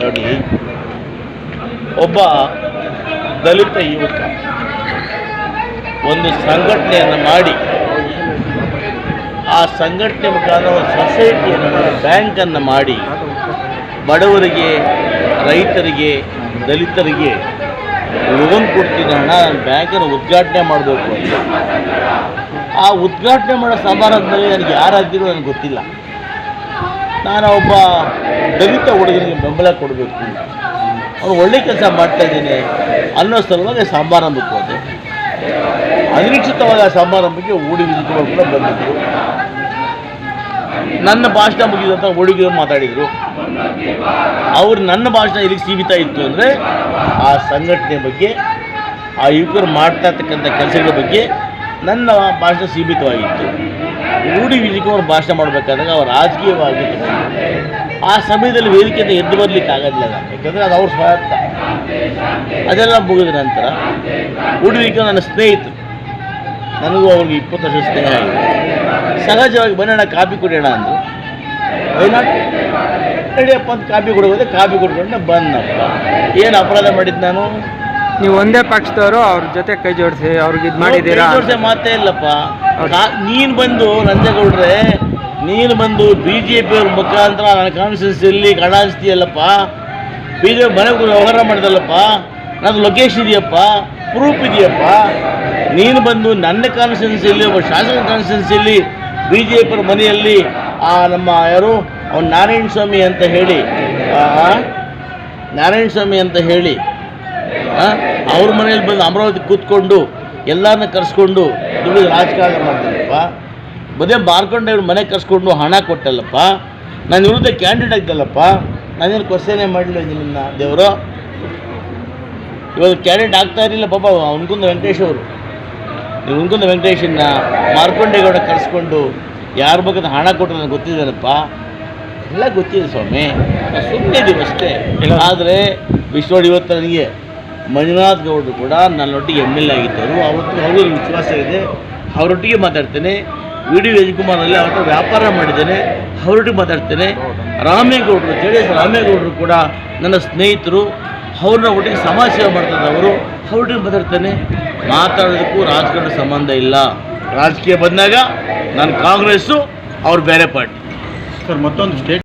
ನೋಡಿ, ಒಬ್ಬ ದಲಿತ ಯುವಕ ಒಂದು ಸಂಘಟನೆಯನ್ನು ಮಾಡಿ ಆ ಸಂಘಟನೆ ಮುಖಾಂತರ ಒಂದು ಸೊಸೈಟಿಯನ್ನು ಮಾಡಿ, ಬ್ಯಾಂಕನ್ನು ಮಾಡಿ ಬಡವರಿಗೆ, ರೈತರಿಗೆ, ದಲಿತರಿಗೆ ಲೋನ್ ಕೊಡ್ತೀನಿ ಹಣ, ನಾನು ಬ್ಯಾಂಕನ್ನು ಉದ್ಘಾಟನೆ ಮಾಡಬೇಕು ಅಂತ. ಆ ಉದ್ಘಾಟನೆ ಮಾಡೋ ಸಮಾರಂಭದಲ್ಲಿ ನನಗೆ ಯಾರಾಗಿರೋ ನನಗೆ ಗೊತ್ತಿಲ್ಲ. ನಾನು ಒಬ್ಬ ದಲಿತ ಹುಡುಗನಿಗೆ ಬೆಂಬಲ ಕೊಡಬೇಕು, ಅವನು ಒಳ್ಳೆ ಕೆಲಸ ಮಾಡ್ತಾಯಿದ್ದೇನೆ ಅನ್ನೋ ಸಲುವಾಗಿ ಸಮಾರಂಭಕ್ಕೆ ಹೋದೆ. ಅನಿರೀಕ್ಷಿತವಾದ ಸಮಾರಂಭಕ್ಕೆ ಊಡಿ ವಿಜಿತವರು ಕೂಡ ಬಂದಿದ್ದರು. ನನ್ನ ಭಾಷಣ ಮುಗಿದಂಥ ಹುಡುಗಿರು ಮಾತಾಡಿದರು. ಅವರು ನನ್ನ ಭಾಷಣ ಇದಕ್ಕೆ ಸೀಮಿತ ಇತ್ತು ಅಂದರೆ ಆ ಸಂಘಟನೆ ಬಗ್ಗೆ, ಆ ಯುವಕರು ಮಾಡ್ತಾ ಇರ್ತಕ್ಕಂಥ ಕೆಲಸಗಳ ಬಗ್ಗೆ ನನ್ನ ಭಾಷಣ ಸೀಮಿತವಾಗಿತ್ತು. ಊಡಿ ವಿಜಿತವರು ಭಾಷಣ ಮಾಡಬೇಕಾದಾಗ ಅವರು ರಾಜಕೀಯವಾಗಿ ಆ ಸಮಯದಲ್ಲಿ ವೇದಿಕೆಯಿಂದ ಎದ್ದು ಬರಲಿಕ್ಕೆ ಆಗೋದಿಲ್ಲ, ಯಾಕಂದರೆ ಅದು ಅವ್ರ ಸ್ವಾರ್ಥ. ಅದೆಲ್ಲ ಮುಗಿದ ನಂತರ ಊಡಿ ನನ್ನ ಸ್ನೇಹಿತರು, ನನಗೂ ಅವ್ರಿಗೆ 20 ವರ್ಷ ಸ್ನೇಹ ಆಗಿದೆ. ಸಹಜವಾಗಿ ಬನ್ನಣ್ಣ ಕಾಫಿ ಕುಡಿಯೋಣ ಅಂದರು. ವೈನಾಟ್ ನಡಿಯಪ್ಪ ಅಂತ ಕಾಫಿ ಕುಡಿಯೋದೆ, ಕಾಫಿ ಕುಡ್ಕೊಂಡು ಬಂದಪ್ಪ. ಏನು ಅಪರಾಧ ಮಾಡಿದ್ದು ನಾನು? ನೀವು ಒಂದೇ ಪಕ್ಷದವರು ಅವ್ರ ಜೊತೆ ಕೈ ಜೋಡಿಸಿ ಅವ್ರಿಗೆ ಇದು ಮಾಡಿದ್ದೀರಾ? ಕೈ ಜೋಡಿಸಿ ಮಾತೇ ಇಲ್ಲಪ್ಪ. ನೀನು ಬಂದು ನಂಜೇಗೌಡ್ರೆ, ನೀನು ಬಂದು BJP ಅವ್ರ ಮುಖಾಂತರ ನನ್ನ ಕಾನ್ಸ್ಟಿಟ್ಯೂನ್ಸಿಯಲ್ಲಿ ಕಣ ಹಂಚ್ತೀಯಲ್ಲಪ್ಪ, BJP ಮನೆಗೆ ವ್ಯವಹಾರ ಮಾಡಿದಲ್ಲಪ್ಪ, ನನ್ನ ಲೊಕೇಶನ್ ಇದೆಯಪ್ಪ, ಪ್ರೂಫ್ ಇದೆಯಪ್ಪ. ನೀನು ಬಂದು ನನ್ನ ಕಾನ್ಸ್ಟಿಟ್ಯೂನ್ಸಿಯಲ್ಲಿ, ಒಬ್ಬ ಶಾಸಕ ಕಾನ್ಸ್ಟಿಟ್ಯೂನ್ಸಿಯಲ್ಲಿ BJP ಅವ್ರ ಮನೆಯಲ್ಲಿ ನಮ್ಮ ಯಾರು ಅವ್ನು ನಾರಾಯಣ ಸ್ವಾಮಿ ಅಂತ ಹೇಳಿ ಅವ್ರ ಮನೇಲಿ ಬಂದು ಅಮರಾವತಿ ಕೂತ್ಕೊಂಡು ಎಲ್ಲರನ್ನ ಕರೆಸ್ಕೊಂಡು ದುಡ್ಡು ರಾಜಕಾರಣ ಮಾಡ್ತಾರಪ್ಪ. ಬದೇ ಮಾರ್ಕೊಂಡು ಇವ್ರು ಮನೆಗೆ ಕರೆಸ್ಕೊಂಡು ಹಣ ಕೊಟ್ಟಲ್ಲಪ್ಪ. ನಾನು ವಿರುದ್ಧ ಕ್ಯಾಂಡಿಡೇಟ್ ಆಗಿದ್ದಲ್ಲಪ್ಪ. ನಾನೇನು ಕ್ವಶನೇ ಮಾಡಲಿಲ್ಲ ನಿಮ್ಮನ್ನ ದೇವರು. ಇವಾಗ ಕ್ಯಾಂಡಿಡೇಟ್ ಆಗ್ತಾ ಇರಲಿಲ್ಲ ಪಾಪ. ಉಣ್ಕುಂದ ವೆಂಕಟೇಶ್ ಅವರು, ನೀವು ಉಣ್ಕುಂದ ವೆಂಕಟೇಶನ್ನ ಮಾರ್ಕೊಂಡೇಗೌಡ ಕರೆಸ್ಕೊಂಡು ಯಾರ ಬಗ್ಗೆ ಹಣ ಕೊಟ್ಟರೆ ನನಗೆ ಗೊತ್ತಿದ್ದಾನಪ್ಪ, ಎಲ್ಲ ಗೊತ್ತಿದೆ ಸ್ವಾಮಿ. ಸುಮ್ಮನೆ ಇದ್ದೀವಿ ಅಷ್ಟೇ. ಆದರೆ ವಿಶ್ವೋಡಿ ಇವತ್ತು ನನಗೆ ಮಂಜುನಾಥ್ ಗೌಡರು ಕೂಡ ನನ್ನೊಟ್ಟಿಗೆ MLA ಆಗಿದ್ದರು. ಅವ್ರಿಗೆ ವಿಶ್ವಾಸ ಇದೆ, ಅವರೊಟ್ಟಿಗೆ ಮಾತಾಡ್ತೇನೆ. ವಿ ಡಿ ವಿಜಯಕುಮಾರಲ್ಲಿ ಅವರ ವ್ಯಾಪಾರ ಮಾಡಿದ್ದೇನೆ, ಅವರೊಟ್ಟಿಗೆ ಮಾತಾಡ್ತೇನೆ. ರಾಮೇಗೌಡರು, JDS ರಾಮೇಗೌಡರು ಕೂಡ ನನ್ನ ಸ್ನೇಹಿತರು, ಅವ್ರನ್ನ ಒಟ್ಟಿಗೆ ಸಮಾಜ ಸೇವೆ ಮಾಡ್ತಿದ್ದವರು, ಅವರೊಟ್ಟಿಗೆ ಮಾತಾಡ್ತೇನೆ. ಮಾತಾಡೋದಕ್ಕೂ ರಾಜಕಾರಣ ಸಂಬಂಧ ಇಲ್ಲ. ರಾಜಕೀಯ ಬಂದಾಗ ನಾನು ಕಾಂಗ್ರೆಸ್ಸು, ಅವ್ರು ಬೇರೆ ಪಾರ್ಟಿ. ಸರ್, ಮತ್ತೊಂದು ಸ್ಟೇಟ್